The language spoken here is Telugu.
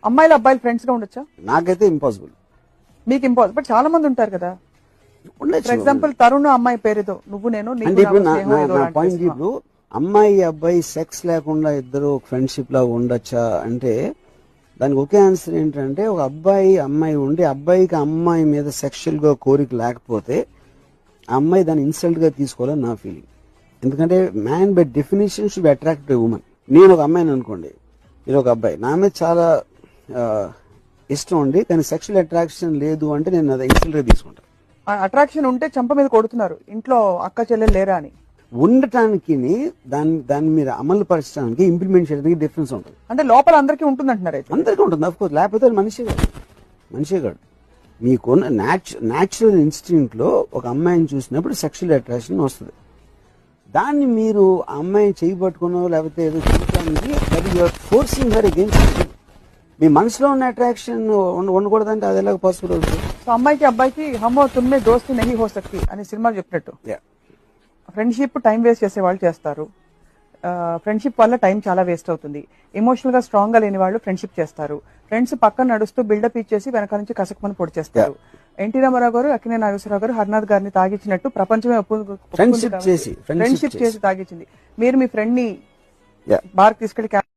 అమ్మాయిలు అబ్బాయిలు ఫ్రెండ్స్ గా ఉండొచ్చా? నాకైతే ఇంపాసిబుల్. మీకు ఇంపాసిబుల్, బట్ చాలా మంది ఉంటారు కదా. ఫర్ ఎగ్జాంపుల్ తరుణ్ అమ్మాయి పేరుతో నువ్వు నేను అంటే ఇప్పుడు నా పాయింట్ ఇప్పుడు అమ్మాయి అబ్బాయి సెక్స్ లేకుండా ఇద్దరు ఫ్రెండ్షిప్ లా ఉండొచ్చా అంటే దానికి ఒకే ఆన్సర్ ఏంటంటే ఒక అబ్బాయి అమ్మాయి ఉండి అబ్బాయికి అమ్మాయి మీద సెక్షువల్ గా కోరిక లేకపోతే ఆ అమ్మాయి దాన్ని ఇన్సల్ట్ గా తీసుకోవాలని నా ఫీలింగ్. ఎందుకంటే man by definition should be attractive women. నేను ఒక అమ్మాయిని అనుకోండి, నేను ఒక అబ్బాయి, నా మీద చాలా ఇష్టం ఉండి కానీ సెక్షువల్ అట్రాక్షన్ లేదు అంటే నేను అది ఇన్సల్ట్ గా తీసుకుంటాను. అట్రాక్షన్ ఉంటే చంప మీద కొడుతున్నారు, ఇంట్లో అక్క చెల్లెలు లేరా అని. ఉండటానికి దాన్ని మీరు అమలు పరచడానికి ఇంప్లిమెంట్ చేయడానికి డిఫరెన్స్ ఉంటుంది. అంటే లోపల అందరికీ ఉంటుంది అంటున్నారు అయితే? అందరికీ ఉంటుంది అఫ్ కోర్స్, లేకపోతే మనిషే కాదు. మీకున్న న్యాచురల్ ఇన్స్టింక్ట్ లో ఒక అమ్మాయిని చూసినప్పుడు సెక్షువల్ అట్రాక్షన్ వస్తుంది. దాన్ని మీరు ఆ అమ్మాయిని చేయబట్టుకునో లేకపోతే ఏదో చేయడానికి that you're forcing her against. మీ మనసులో ఉన్న అట్రాక్షన్ ఉండకూడదంటే అది ఎలాగ పాసిబుల్ అవుతుంది? సో అమ్మాయికి అబ్బాయికి హమో తుమ్మే దోస్తి నహీ హో సక్తి అని సినిమా చెప్పినట్టు ఫ్రెండ్షిప్ టైం వేస్ట్ చేసే వాళ్ళు చేస్తారు. ఫ్రెండ్షిప్ వల్ల టైం చాలా వేస్ట్ అవుతుంది. ఎమోషనల్ గా స్ట్రాంగ్ గా లేని వాళ్ళు ఫ్రెండ్షిప్ చేస్తారు. ఫ్రెండ్స్ పక్కన నడుస్తూ బిల్డప్ ఇచ్చేసి వెనక నుంచి కసకమని పొడి చేస్తారు. ఎన్టీ రామారావు గారు, అక్కినేని నాగేశ్వరరావు గారు హర్నాథ్ గారిని తాగించినట్టు ప్రపంచమే ఫ్రెండ్షిప్ చేసి తాగించింది. మీరు మీ ఫ్రెండ్ ని బార్ తీసుకెళ్లి